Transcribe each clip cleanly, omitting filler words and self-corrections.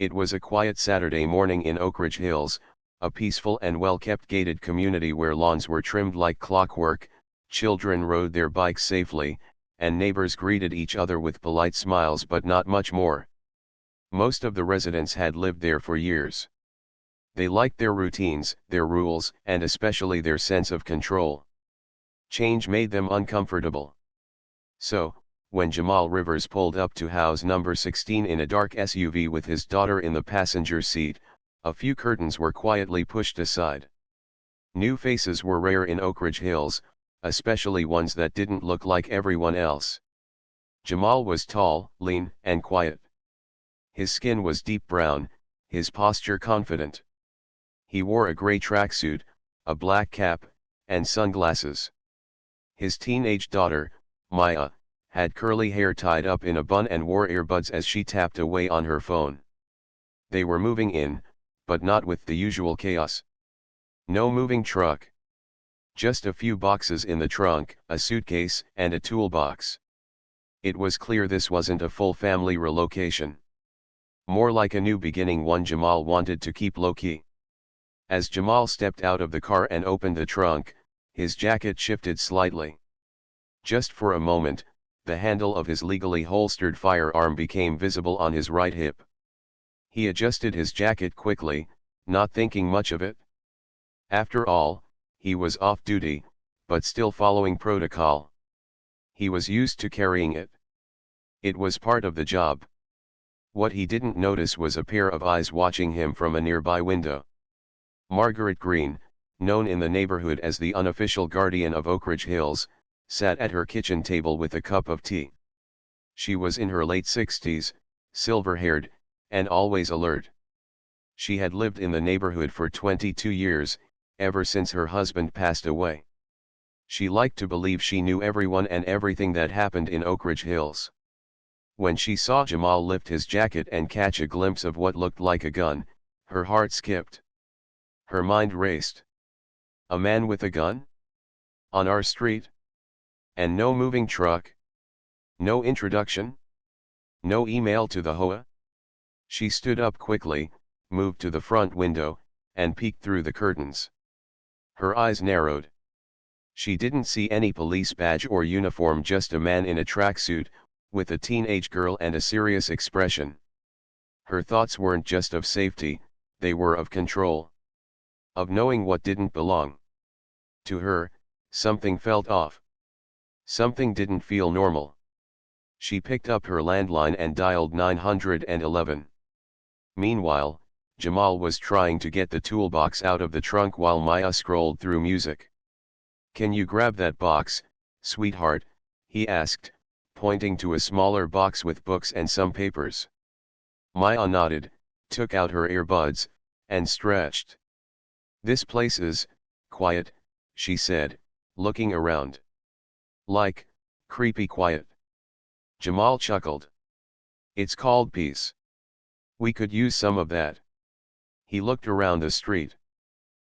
It was a quiet Saturday morning in Oak Ridge Hills, a peaceful and well-kept gated community where lawns were trimmed like clockwork, children rode their bikes safely, and neighbors greeted each other with polite smiles but not much more. Most of the residents had lived there for years. They liked their routines, their rules, and especially their sense of control. Change made them uncomfortable. So, when Jamal Rivers pulled up to house number 16 in a dark SUV with his daughter in the passenger seat, a few curtains were quietly pushed aside. New faces were rare in Oak Ridge Hills, especially ones that didn't look like everyone else. Jamal was tall, lean, and quiet. His skin was deep brown, his posture confident. He wore a gray tracksuit, a black cap, and sunglasses. His teenage daughter, Maya, had curly hair tied up in a bun and wore earbuds as she tapped away on her phone. They were moving in, but not with the usual chaos. No moving truck. Just a few boxes in the trunk, a suitcase, and a toolbox. It was clear this wasn't a full family relocation. More like a new beginning, one Jamal wanted to keep low-key. As Jamal stepped out of the car and opened the trunk, his jacket shifted slightly. Just for a moment, the handle of his legally holstered firearm became visible on his right hip. He adjusted his jacket quickly, not thinking much of it. After all, he was off duty, but still following protocol. He was used to carrying it. It was part of the job. What he didn't notice was a pair of eyes watching him from a nearby window. Margaret Green, known in the neighborhood as the unofficial guardian of Oak Ridge Hills, sat at her kitchen table with a cup of tea. She was in her late 60s, silver-haired, and always alert. She had lived in the neighborhood for 22 years, ever since her husband passed away. She liked to believe she knew everyone and everything that happened in Oak Ridge Hills. When she saw Jamal lift his jacket and catch a glimpse of what looked like a gun, her heart skipped. Her mind raced. A man with a gun? On our street? And no moving truck? No introduction? No email to the HOA? She stood up quickly, moved to the front window, and peeked through the curtains. Her eyes narrowed. She didn't see any police badge or uniform, just a man in a tracksuit, with a teenage girl and a serious expression. Her thoughts weren't just of safety, they were of control. Of knowing what didn't belong. To her, something felt off. Something didn't feel normal. She picked up her landline and dialed 911. Meanwhile, Jamal was trying to get the toolbox out of the trunk while Maya scrolled through music. "Can you grab that box, sweetheart?" he asked, pointing to a smaller box with books and some papers. Maya nodded, took out her earbuds, and stretched. "This place is quiet," she said, looking around. "Like, creepy quiet." Jamal chuckled. "It's called peace. We could use some of that." He looked around the street.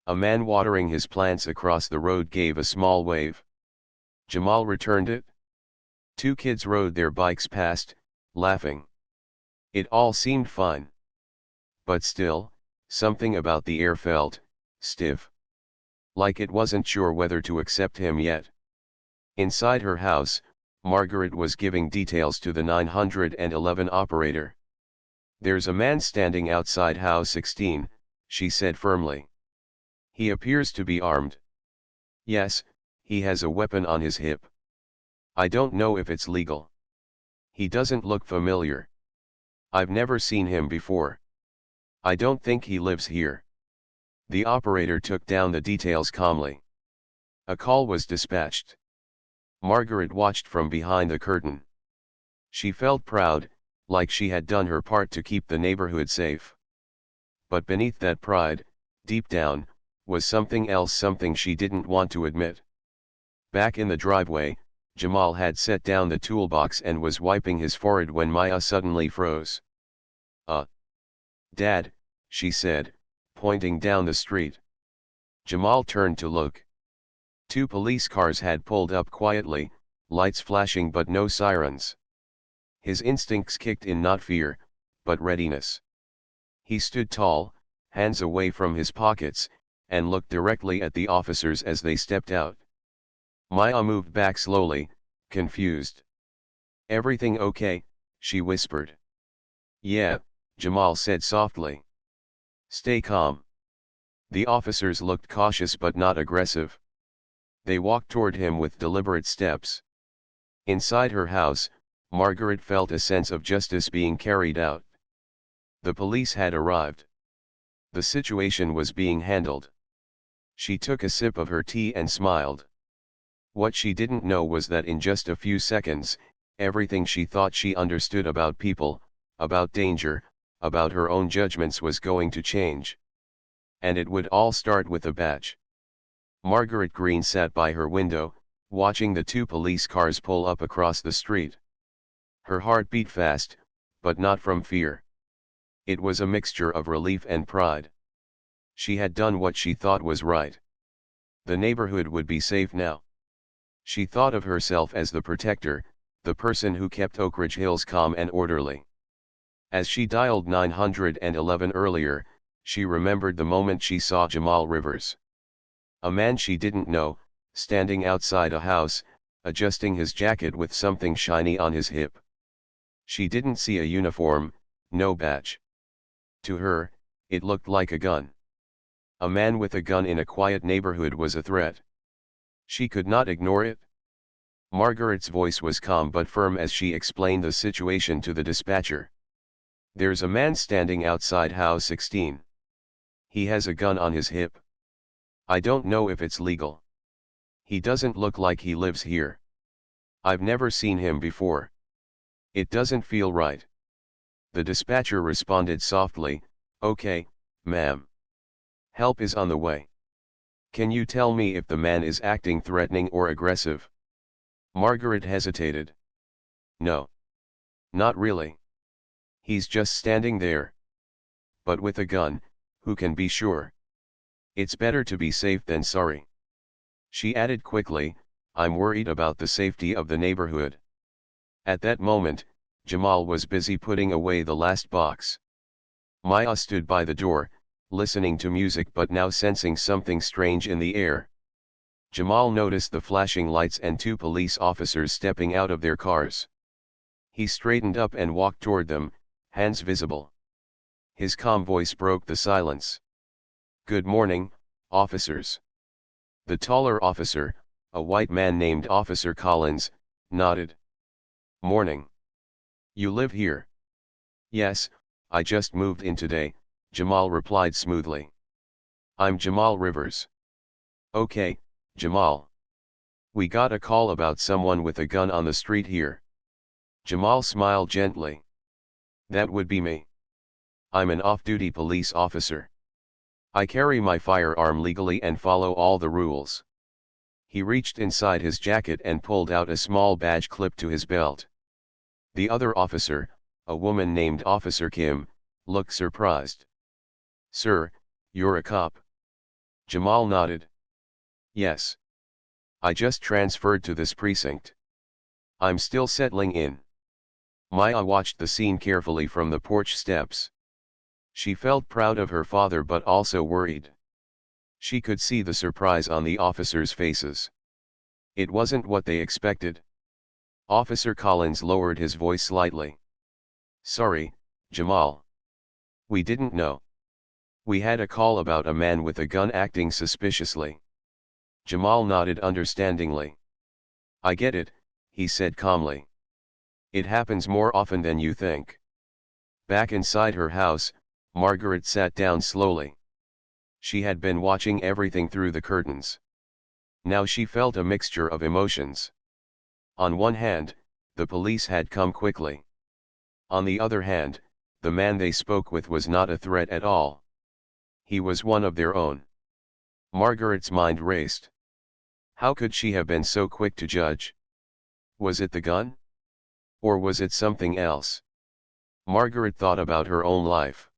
A man watering his plants across the road gave a small wave. Jamal returned it. Two kids rode their bikes past, laughing. It all seemed fine. But still, something about the air felt stiff. Like it wasn't sure whether to accept him yet. Inside her house, Margaret was giving details to the 911 operator. "There's a man standing outside house 16, she said firmly. "He appears to be armed." "Yes, he has a weapon on his hip. I don't know if it's legal. He doesn't look familiar. I've never seen him before. I don't think he lives here." The operator took down the details calmly. A call was dispatched. Margaret watched from behind the curtain. She felt proud, like she had done her part to keep the neighborhood safe. But beneath that pride, deep down, was something else, something she didn't want to admit. Back in the driveway, Jamal had set down the toolbox and was wiping his forehead when Maya suddenly froze. Dad," she said, pointing down the street. Jamal turned to look. Two police cars had pulled up quietly, lights flashing but no sirens. His instincts kicked in, not fear, but readiness. He stood tall, hands away from his pockets, and looked directly at the officers as they stepped out. Maya moved back slowly, confused. "Everything okay?" she whispered. "Yeah," Jamal said softly. "Stay calm." The officers looked cautious but not aggressive. They walked toward him with deliberate steps. Inside her house, Margaret felt a sense of justice being carried out. The police had arrived. The situation was being handled. She took a sip of her tea and smiled. What she didn't know was that in just a few seconds, everything she thought she understood about people, about danger, about her own judgments was going to change. And it would all start with a badge. Margaret Green sat by her window, watching the two police cars pull up across the street. Her heart beat fast, but not from fear. It was a mixture of relief and pride. She had done what she thought was right. The neighborhood would be safe now. She thought of herself as the protector, the person who kept Oak Ridge Hills calm and orderly. As she dialed 911 earlier, she remembered the moment she saw Jamal Rivers. A man she didn't know, standing outside a house, adjusting his jacket with something shiny on his hip. She didn't see a uniform, no badge. To her, it looked like a gun. A man with a gun in a quiet neighborhood was a threat. She could not ignore it. Margaret's voice was calm but firm as she explained the situation to the dispatcher. "There's a man standing outside house 16. He has a gun on his hip. I don't know if it's legal. He doesn't look like he lives here. I've never seen him before. It doesn't feel right." The dispatcher responded softly, "Okay, ma'am. Help is on the way. Can you tell me if the man is acting threatening or aggressive?" Margaret hesitated. "No. Not really. He's just standing there. But with a gun, who can be sure? It's better to be safe than sorry." She added quickly, "I'm worried about the safety of the neighborhood." At that moment, Jamal was busy putting away the last box. Maya stood by the door, listening to music but now sensing something strange in the air. Jamal noticed the flashing lights and two police officers stepping out of their cars. He straightened up and walked toward them, hands visible. His calm voice broke the silence. "Good morning, officers." The taller officer, a white man named Officer Collins, nodded. "Morning. You live here?" "Yes, I just moved in today," Jamal replied smoothly. "I'm Jamal Rivers." "Okay, Jamal. We got a call about someone with a gun on the street here." Jamal smiled gently. "That would be me. I'm an off-duty police officer. I carry my firearm legally and follow all the rules." He reached inside his jacket and pulled out a small badge clipped to his belt. The other officer, a woman named Officer Kim, looked surprised. "Sir, you're a cop?" Jamal nodded. "Yes. I just transferred to this precinct. I'm still settling in." Maya watched the scene carefully from the porch steps. She felt proud of her father but also worried. She could see the surprise on the officers' faces. It wasn't what they expected. Officer Collins lowered his voice slightly. "Sorry, Jamal. We didn't know. We had a call about a man with a gun acting suspiciously." Jamal nodded understandingly. "I get it," he said calmly. "It happens more often than you think." Back inside her house, Margaret sat down slowly. She had been watching everything through the curtains. Now she felt a mixture of emotions. On one hand, the police had come quickly. On the other hand, the man they spoke with was not a threat at all. He was one of their own. Margaret's mind raced. How could she have been so quick to judge? Was it the gun? Or was it something else? Margaret thought about her own life.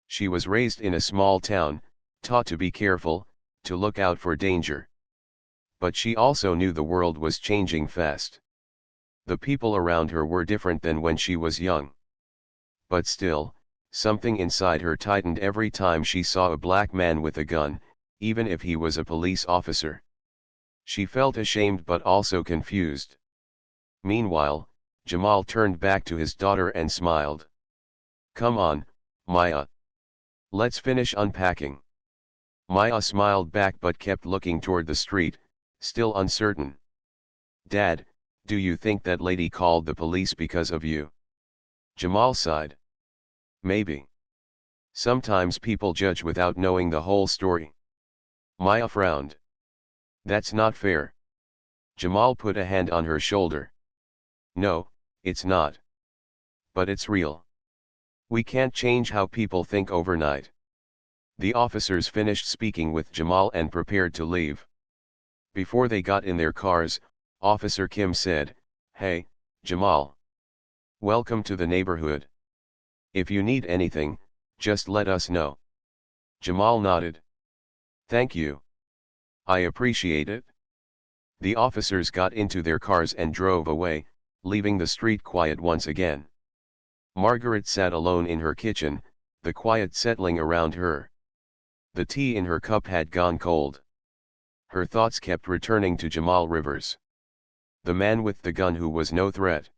She was raised in a small town, taught to be careful, to look out for danger. But she also knew the world was changing fast. The people around her were different than when she was young. But still, Something inside her tightened every time she saw a black man with a gun, even if he was a police officer. She felt ashamed but also confused. Meanwhile, Jamal turned back to his daughter and smiled. "Come on, Maya. Let's finish unpacking." Maya smiled back but kept looking toward the street, still uncertain. "Dad, do you think that lady called the police because of you?" Jamal sighed. "Maybe. Sometimes people judge without knowing the whole story." Maya frowned. "That's not fair." Jamal put a hand on her shoulder. "No, it's not. But it's real. We can't change how people think overnight." The officers finished speaking with Jamal and prepared to leave. Before they got in their cars, Officer Kim said, "Hey, Jamal. Welcome to the neighborhood. If you need anything, just let us know." Jamal nodded. "Thank you. I appreciate it." The officers got into their cars and drove away, leaving the street quiet once again. Margaret sat alone in her kitchen, the quiet settling around her. The tea in her cup had gone cold. Her thoughts kept returning to Jamal Rivers. The man with the gun who was no threat.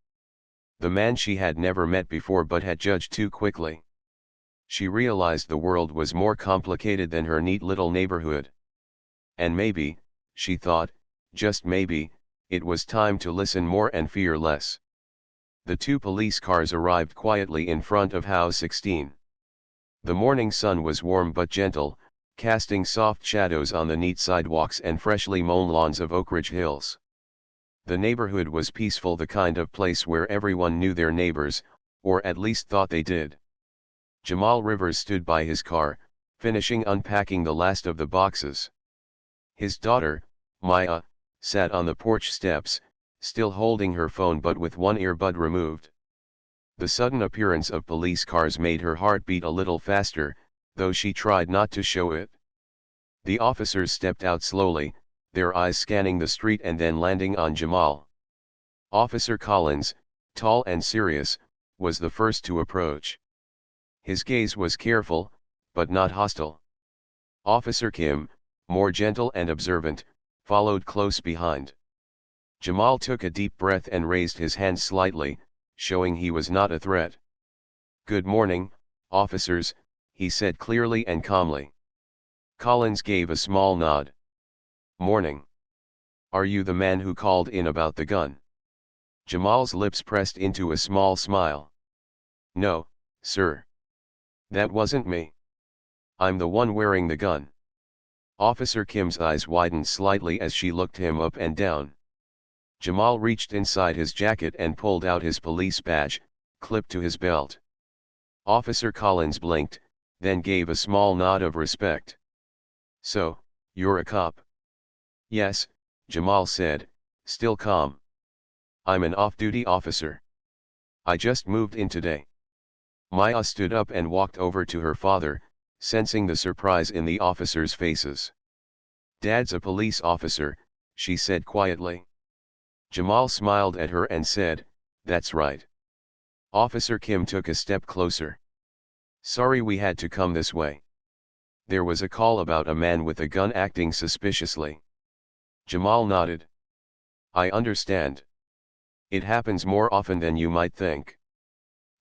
The man she had never met before but had judged too quickly. She realized the world was more complicated than her neat little neighborhood. And maybe, she thought, just maybe, it was time to listen more and fear less. The two police cars arrived quietly in front of House 16. The morning sun was warm but gentle, casting soft shadows on the neat sidewalks and freshly mown lawns of Oak Ridge Hills. The neighborhood was peaceful, the kind of place where everyone knew their neighbors, or at least thought they did. Jamal Rivers stood by his car, finishing unpacking the last of the boxes. His daughter, Maya, sat on the porch steps, still holding her phone but with one earbud removed. The sudden appearance of police cars made her heart beat a little faster, though she tried not to show it. The officers stepped out slowly, their eyes scanning the street and then landing on Jamal. Officer Collins, tall and serious, was the first to approach. His gaze was careful, but not hostile. Officer Kim, more gentle and observant, followed close behind. Jamal took a deep breath and raised his hand slightly, showing he was not a threat. "Good morning, officers," he said clearly and calmly. Collins gave a small nod. "Morning. Are you the man who called in about the gun?" Jamal's lips pressed into a small smile. "No, sir. That wasn't me. I'm the one wearing the gun." Officer Kim's eyes widened slightly as she looked him up and down. Jamal reached inside his jacket and pulled out his police badge, clipped to his belt. Officer Collins blinked, then gave a small nod of respect. "So, you're a cop?" "Yes," Jamal said, still calm. "I'm an off-duty officer. I just moved in today." Maya stood up and walked over to her father, sensing the surprise in the officers' faces. "Dad's a police officer," she said quietly. Jamal smiled at her and said, "That's right." Officer Kim took a step closer. "Sorry we had to come this way. There was a call about a man with a gun acting suspiciously." Jamal nodded. "I understand. It happens more often than you might think."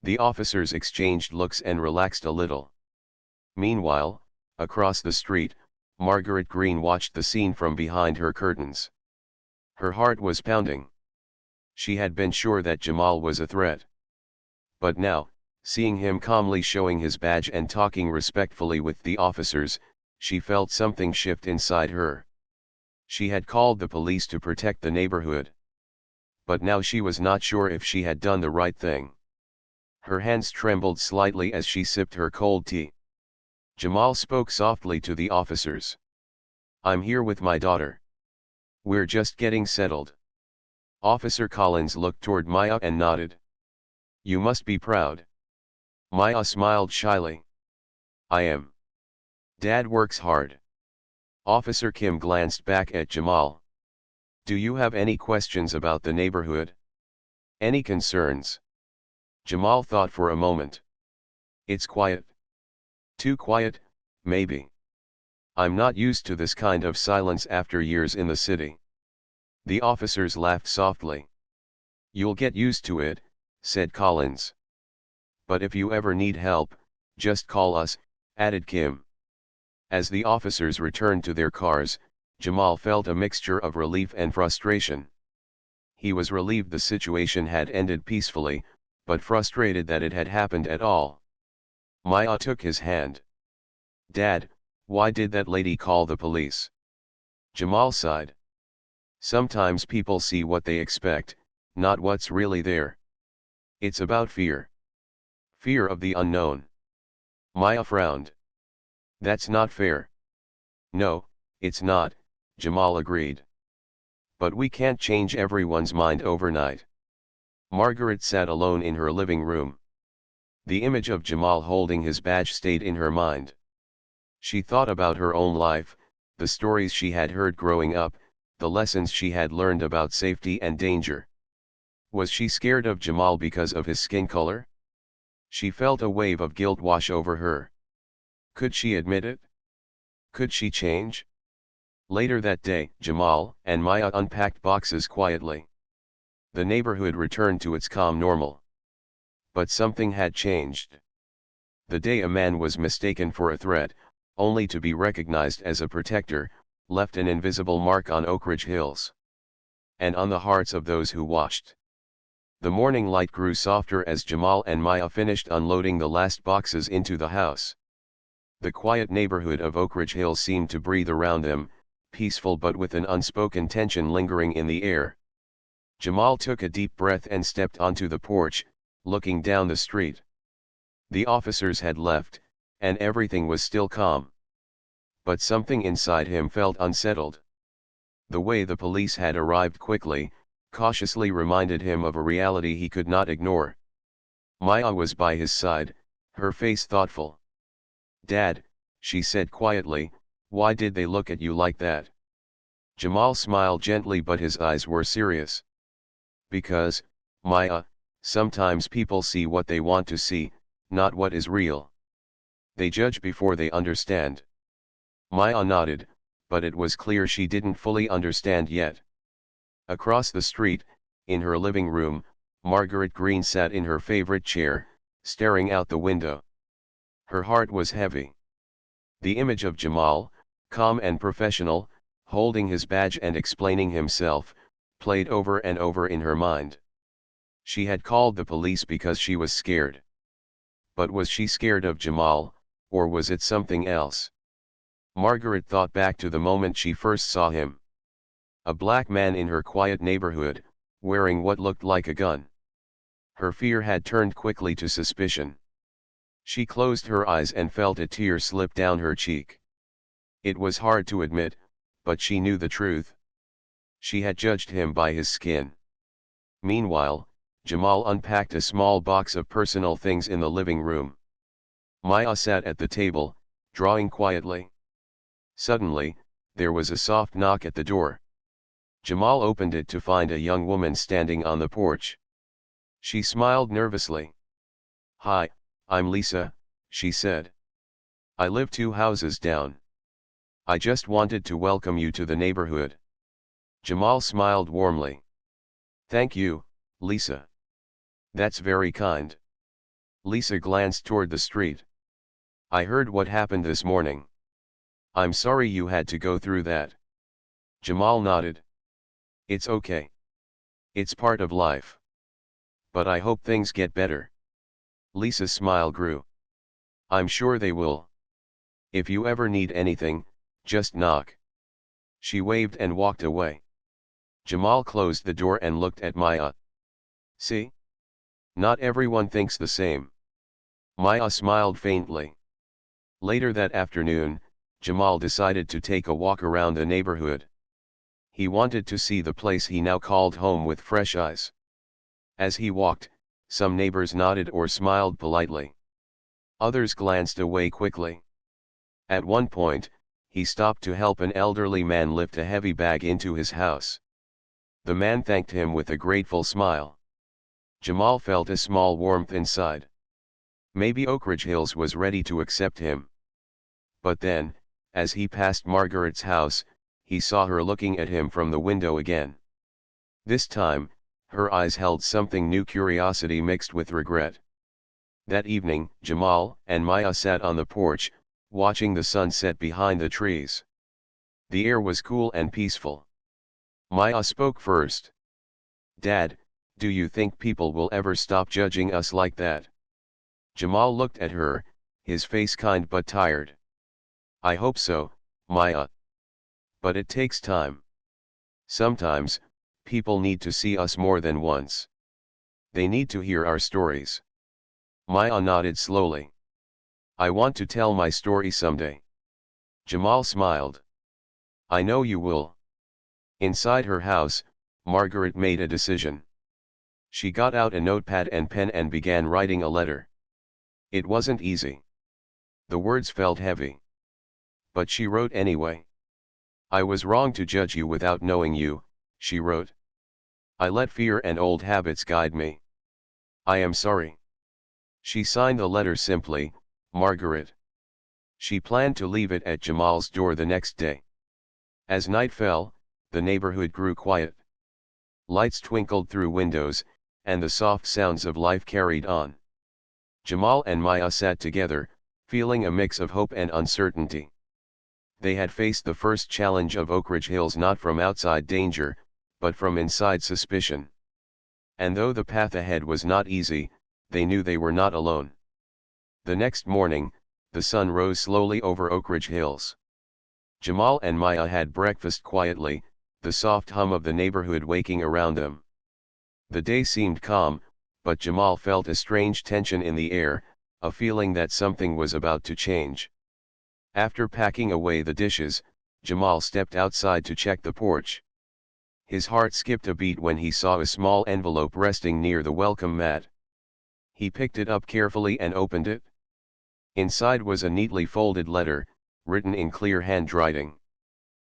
The officers exchanged looks and relaxed a little. Meanwhile, across the street, Margaret Green watched the scene from behind her curtains. Her heart was pounding. She had been sure that Jamal was a threat. But now, seeing him calmly showing his badge and talking respectfully with the officers, she felt something shift inside her. She had called the police to protect the neighborhood. But now she was not sure if she had done the right thing. Her hands trembled slightly as she sipped her cold tea. Jamal spoke softly to the officers. "I'm here with my daughter. We're just getting settled." Officer Collins looked toward Maya and nodded. "You must be proud." Maya smiled shyly. "I am. Dad works hard." Officer Kim glanced back at Jamal. "Do you have any questions about the neighborhood? Any concerns?" Jamal thought for a moment. It's quiet. Too quiet, maybe. I'm not used to this kind of silence after years in the city. The officers laughed softly. You'll get used to it, said Collins. But if you ever need help, just call us, added Kim. As the officers returned to their cars, Jamal felt a mixture of relief and frustration. He was relieved the situation had ended peacefully, but frustrated that it had happened at all. Maya took his hand. Dad, why did that lady call the police? Jamal sighed. Sometimes people see what they expect, not what's really there. It's about fear. Fear of the unknown. Maya frowned. That's not fair. No, it's not, Jamal agreed. But we can't change everyone's mind overnight. Margaret sat alone in her living room. The image of Jamal holding his badge stayed in her mind. She thought about her own life, the stories she had heard growing up, the lessons she had learned about safety and danger. Was she scared of Jamal because of his skin color? She felt a wave of guilt wash over her. Could she admit it? Could she change? Later that day, Jamal and Maya unpacked boxes quietly. The neighborhood returned to its calm normal. But something had changed. The day a man was mistaken for a threat, only to be recognized as a protector, left an invisible mark on Oak Ridge Hills. And on the hearts of those who watched. The morning light grew softer as Jamal and Maya finished unloading the last boxes into the house. The quiet neighborhood of Oak Ridge Hills seemed to breathe around them, peaceful but with an unspoken tension lingering in the air. Jamal took a deep breath and stepped onto the porch, looking down the street. The officers had left, and everything was still calm. But something inside him felt unsettled. The way the police had arrived quickly, cautiously reminded him of a reality he could not ignore. Maya was by his side, her face thoughtful. Dad, she said quietly, why did they look at you like that? Jamal smiled gently but his eyes were serious. Because, Maya, sometimes people see what they want to see, not what is real. They judge before they understand. Maya nodded, but it was clear she didn't fully understand yet. Across the street, in her living room, Margaret Green sat in her favorite chair, staring out the window. Her heart was heavy. The image of Jamal, calm and professional, holding his badge and explaining himself, played over and over in her mind. She had called the police because she was scared. But was she scared of Jamal, or was it something else? Margaret thought back to the moment she first saw him. A black man in her quiet neighborhood, wearing what looked like a gun. Her fear had turned quickly to suspicion. She closed her eyes and felt a tear slip down her cheek. It was hard to admit, but she knew the truth. She had judged him by his skin. Meanwhile, Jamal unpacked a small box of personal things in the living room. Maya sat at the table, drawing quietly. Suddenly, there was a soft knock at the door. Jamal opened it to find a young woman standing on the porch. She smiled nervously. Hi, I'm Lisa, she said. I live 2 houses down. I just wanted to welcome you to the neighborhood. Jamal smiled warmly. Thank you, Lisa. That's very kind. Lisa glanced toward the street. I heard what happened this morning. I'm sorry you had to go through that. Jamal nodded. It's okay. It's part of life. But I hope things get better. Lisa's smile grew. I'm sure they will. If you ever need anything, just knock. She waved and walked away. Jamal closed the door and looked at Maya. See? Not everyone thinks the same. Maya smiled faintly. Later that afternoon, Jamal decided to take a walk around the neighborhood. He wanted to see the place he now called home with fresh eyes. As he walked, some neighbors nodded or smiled politely. Others glanced away quickly. At one point, he stopped to help an elderly man lift a heavy bag into his house. The man thanked him with a grateful smile. Jamal felt a small warmth inside. Maybe Oakridge Hills was ready to accept him. But then, as he passed Margaret's house, he saw her looking at him from the window again. This time, her eyes held something new, curiosity mixed with regret. That evening, Jamal and Maya sat on the porch, watching the sun set behind the trees. The air was cool and peaceful. Maya spoke first. "Dad, do you think people will ever stop judging us like that?" Jamal looked at her, his face kind but tired. "I hope so, Maya. But it takes time. Sometimes, people need to see us more than once. They need to hear our stories." Maya nodded slowly. "I want to tell my story someday." Jamal smiled. "I know you will." Inside her house, Margaret made a decision. She got out a notepad and pen and began writing a letter. It wasn't easy. The words felt heavy. But she wrote anyway. "I was wrong to judge you without knowing you," she wrote. "I let fear and old habits guide me. I am sorry." She signed the letter simply, Margaret. She planned to leave it at Jamal's door the next day. As night fell, the neighborhood grew quiet. Lights twinkled through windows, and the soft sounds of life carried on. Jamal and Maya sat together, feeling a mix of hope and uncertainty. They had faced the first challenge of Oakridge Hills not from outside danger, but from inside suspicion. And though the path ahead was not easy, they knew they were not alone. The next morning, the sun rose slowly over Oakridge Hills. Jamal and Maya had breakfast quietly, the soft hum of the neighborhood waking around them. The day seemed calm, but Jamal felt a strange tension in the air, a feeling that something was about to change. After packing away the dishes, Jamal stepped outside to check the porch. His heart skipped a beat when he saw a small envelope resting near the welcome mat. He picked it up carefully and opened it. Inside was a neatly folded letter, written in clear handwriting.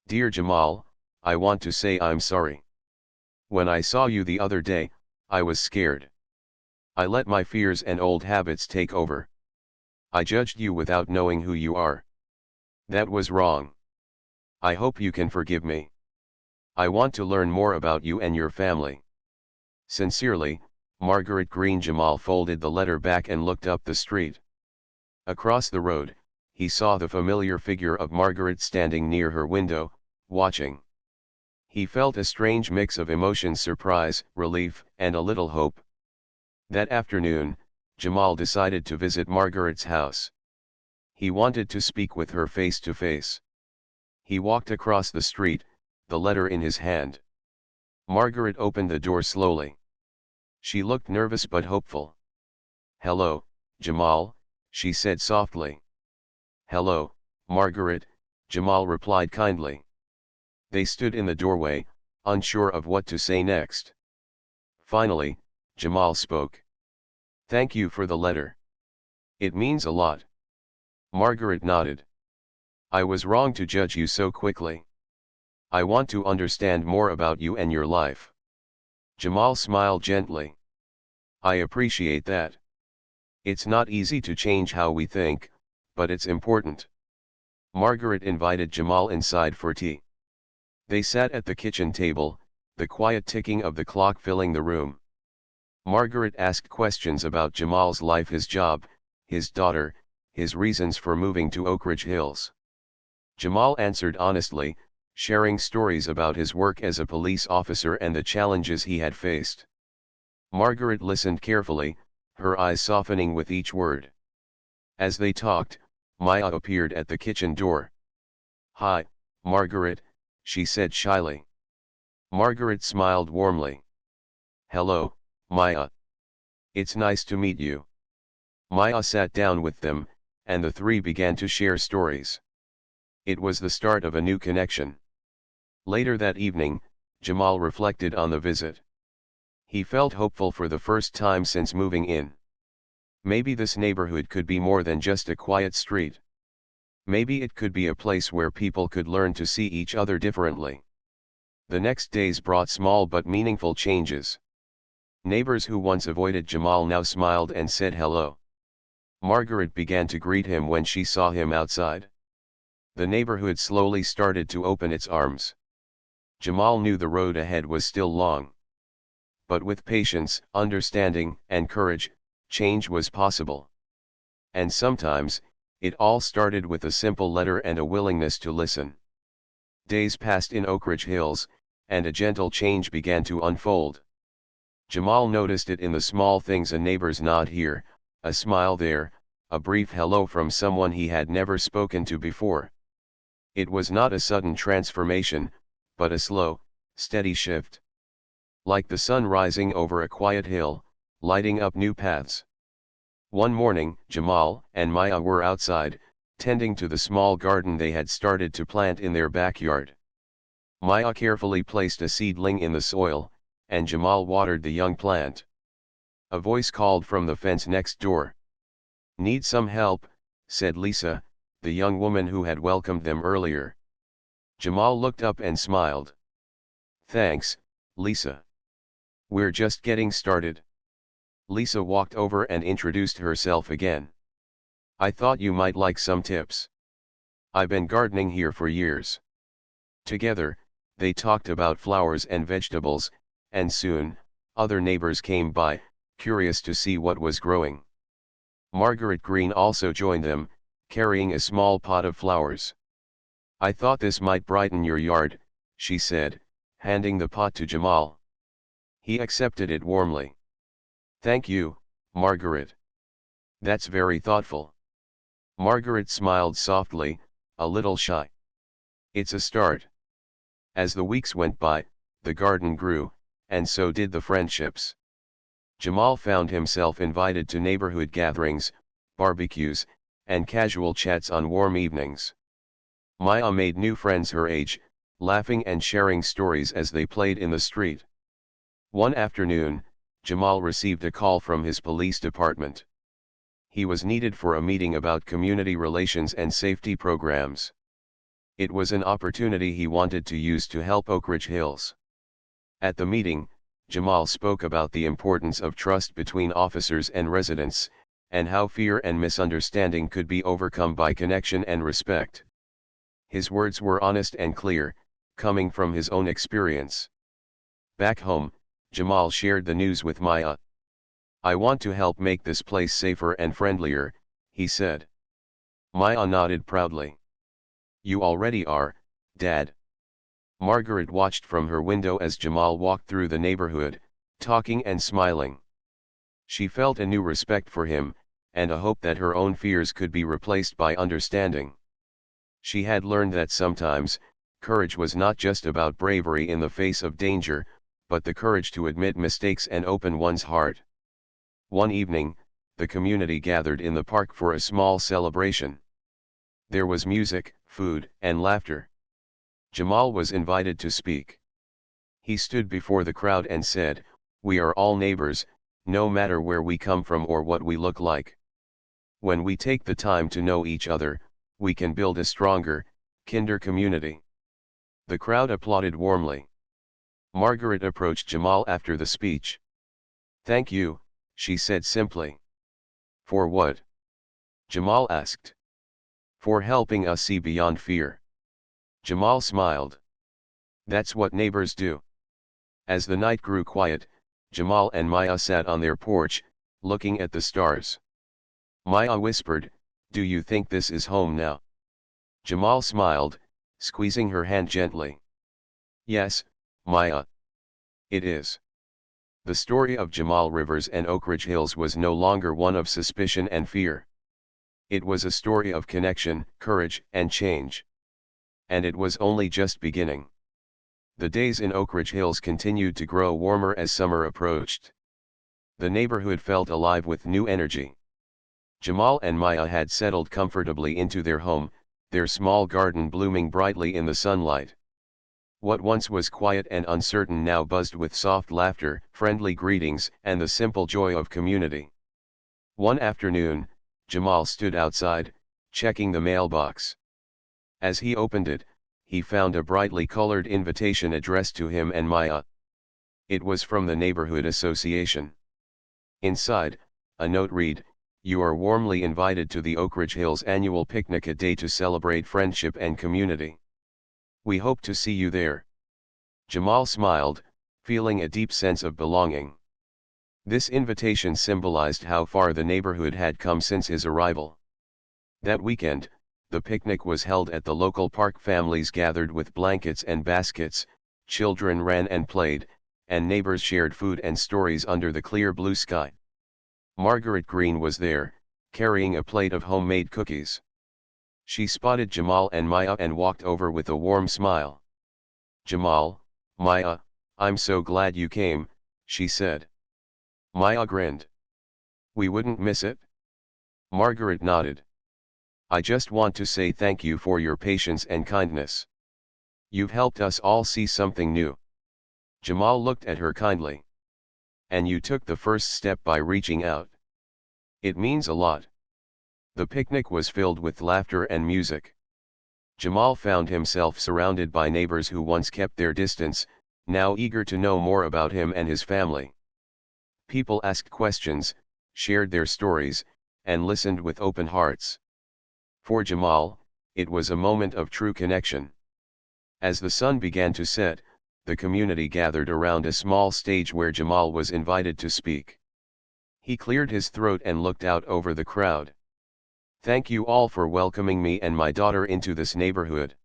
"Dear Jamal, I want to say I'm sorry. When I saw you the other day, I was scared. I let my fears and old habits take over. I judged you without knowing who you are. That was wrong. I hope you can forgive me. I want to learn more about you and your family. Sincerely, Margaret Green." Jamal folded the letter back and looked up the street. Across the road, he saw the familiar figure of Margaret standing near her window, watching. He felt a strange mix of emotions: surprise, relief, and a little hope. That afternoon, Jamal decided to visit Margaret's house. He wanted to speak with her face to face. He walked across the street, the letter in his hand. Margaret opened the door slowly. She looked nervous but hopeful. "Hello, Jamal," she said softly. "Hello, Margaret," Jamal replied kindly. They stood in the doorway, unsure of what to say next. Finally, Jamal spoke. "Thank you for the letter. It means a lot." Margaret nodded. "I was wrong to judge you so quickly. I want to understand more about you and your life." Jamal smiled gently. "I appreciate that. It's not easy to change how we think, but it's important." Margaret invited Jamal inside for tea. They sat at the kitchen table, the quiet ticking of the clock filling the room. Margaret asked questions about Jamal's life, his job, his daughter, his reasons for moving to Oakridge Hills. Jamal answered honestly, sharing stories about his work as a police officer and the challenges he had faced. Margaret listened carefully, her eyes softening with each word. As they talked, Maya appeared at the kitchen door. "Hi, Margaret," she said shyly. Margaret smiled warmly. "Hello, Maya. It's nice to meet you." Maya sat down with them, and the three began to share stories. It was the start of a new connection. Later that evening, Jamal reflected on the visit. He felt hopeful for the first time since moving in. Maybe this neighborhood could be more than just a quiet street. Maybe it could be a place where people could learn to see each other differently. The next days brought small but meaningful changes. Neighbors who once avoided Jamal now smiled and said hello. Margaret began to greet him when she saw him outside. The neighborhood slowly started to open its arms. Jamal knew the road ahead was still long. But with patience, understanding, and courage, change was possible. And sometimes, it all started with a simple letter and a willingness to listen. Days passed in Oak Ridge Hills, and a gentle change began to unfold. Jamal noticed it in the small things: a neighbor's nod here, a smile there, a brief hello from someone he had never spoken to before. It was not a sudden transformation, but a slow, steady shift. Like the sun rising over a quiet hill, lighting up new paths. One morning, Jamal and Maya were outside, tending to the small garden they had started to plant in their backyard. Maya carefully placed a seedling in the soil, and Jamal watered the young plant. A voice called from the fence next door. "Need some help?" said Lisa, the young woman who had welcomed them earlier. Jamal looked up and smiled. "Thanks, Lisa. We're just getting started." Lisa walked over and introduced herself again. "I thought you might like some tips. I've been gardening here for years." Together, they talked about flowers and vegetables, and soon, other neighbors came by, curious to see what was growing. Margaret Green also joined them, carrying a small pot of flowers. "I thought this might brighten your yard," she said, handing the pot to Jamal. He accepted it warmly. "Thank you, Margaret. That's very thoughtful." Margaret smiled softly, a little shy. "It's a start." As the weeks went by, the garden grew, and so did the friendships. Jamal found himself invited to neighborhood gatherings, barbecues, and casual chats on warm evenings. Maya made new friends her age, laughing and sharing stories as they played in the street. One afternoon, Jamal received a call from his police department. He was needed for a meeting about community relations and safety programs. It was an opportunity he wanted to use to help Oak Ridge Hills. At the meeting, Jamal spoke about the importance of trust between officers and residents, and how fear and misunderstanding could be overcome by connection and respect. His words were honest and clear, coming from his own experience. Back home, Jamal shared the news with Maya. "I want to help make this place safer and friendlier," he said. Maya nodded proudly. "You already are, Dad." Margaret watched from her window as Jamal walked through the neighborhood, talking and smiling. She felt a new respect for him, and a hope that her own fears could be replaced by understanding. She had learned that sometimes, courage was not just about bravery in the face of danger, but the courage to admit mistakes and open one's heart. One evening, the community gathered in the park for a small celebration. There was music, food, and laughter. Jamal was invited to speak. He stood before the crowd and said, "We are all neighbors, no matter where we come from or what we look like. When we take the time to know each other, we can build a stronger, kinder community." The crowd applauded warmly. Margaret approached Jamal after the speech. "Thank you," she said simply. "For what?" Jamal asked. "For helping us see beyond fear." Jamal smiled. "That's what neighbors do." As the night grew quiet, Jamal and Maya sat on their porch, looking at the stars. Maya whispered, "Do you think this is home now?" Jamal smiled, squeezing her hand gently. "Yes, Maya. It is." The story of Jamal Rivers and Oak Ridge Hills was no longer one of suspicion and fear. It was a story of connection, courage, and change. And it was only just beginning. The days in Oak Ridge Hills continued to grow warmer as summer approached. The neighborhood felt alive with new energy. Jamal and Maya had settled comfortably into their home, their small garden blooming brightly in the sunlight. What once was quiet and uncertain now buzzed with soft laughter, friendly greetings, and the simple joy of community. One afternoon, Jamal stood outside, checking the mailbox. As he opened it, he found a brightly colored invitation addressed to him and Maya. It was from the neighborhood association. Inside, a note read, you are warmly invited to the Oak Ridge Hills annual picnic a day to celebrate friendship and community. We hope to see you there. Jamal smiled, feeling a deep sense of belonging. This invitation symbolized how far the neighborhood had come since his arrival. That weekend, the picnic was held at the local park. Families gathered with blankets and baskets, children ran and played, and neighbors shared food and stories under the clear blue sky. Margaret Green was there, carrying a plate of homemade cookies. She spotted Jamal and Maya and walked over with a warm smile. "Jamal, Maya, I'm so glad you came," she said. Maya grinned. "We wouldn't miss it?" Margaret nodded. "I just want to say thank you for your patience and kindness. You've helped us all see something new." Jamal looked at her kindly. "And you took the first step by reaching out. It means a lot." The picnic was filled with laughter and music. Jamal found himself surrounded by neighbors who once kept their distance, now eager to know more about him and his family. People asked questions, shared their stories, and listened with open hearts. For Jamal, it was a moment of true connection. As the sun began to set, the community gathered around a small stage where Jamal was invited to speak. He cleared his throat and looked out over the crowd. "Thank you all for welcoming me and my daughter into this neighborhood.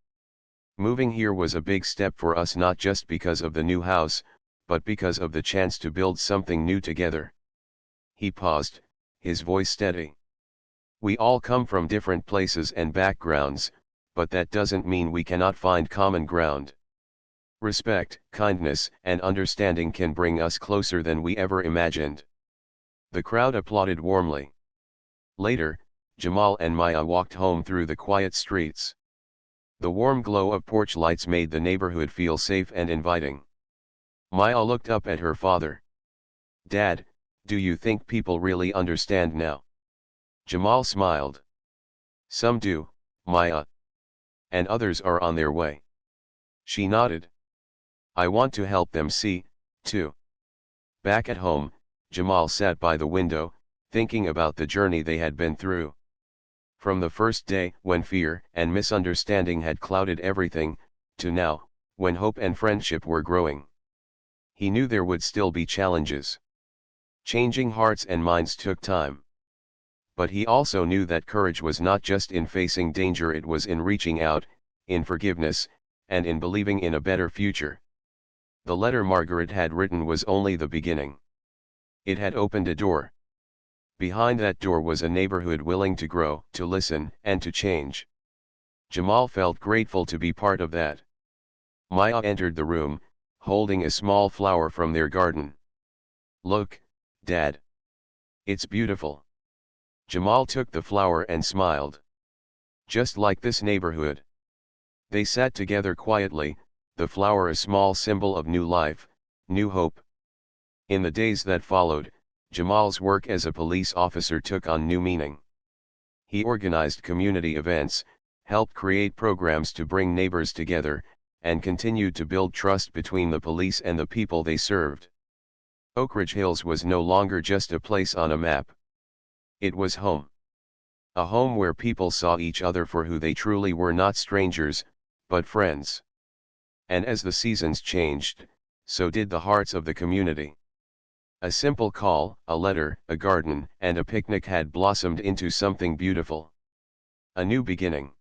Moving here was a big step for us, not just because of the new house, but because of the chance to build something new together." He paused, his voice steady. "We all come from different places and backgrounds, but that doesn't mean we cannot find common ground. Respect, kindness, and understanding can bring us closer than we ever imagined." The crowd applauded warmly. Later, Jamal and Maya walked home through the quiet streets. The warm glow of porch lights made the neighborhood feel safe and inviting. Maya looked up at her father. "Dad, do you think people really understand now?" Jamal smiled. "Some do, Maya. And others are on their way." She nodded. "I want to help them see, too." Back at home, Jamal sat by the window, thinking about the journey they had been through. From the first day, when fear and misunderstanding had clouded everything, to now, when hope and friendship were growing. He knew there would still be challenges. Changing hearts and minds took time. But he also knew that courage was not just in facing danger, it was in reaching out, in forgiveness, and in believing in a better future. The letter Margaret had written was only the beginning. It had opened a door. Behind that door was a neighborhood willing to grow, to listen, and to change. Jamal felt grateful to be part of that. Maya entered the room, holding a small flower from their garden. "Look, Dad. It's beautiful." Jamal took the flower and smiled. "Just like this neighborhood." They sat together quietly, the flower a small symbol of new life, new hope. In the days that followed, Jamal's work as a police officer took on new meaning. He organized community events, helped create programs to bring neighbors together, and continued to build trust between the police and the people they served. Oak Ridge Hills was no longer just a place on a map. It was home. A home where people saw each other for who they truly were, not strangers, but friends. And as the seasons changed, so did the hearts of the community. A simple call, a letter, a garden, and a picnic had blossomed into something beautiful. A new beginning.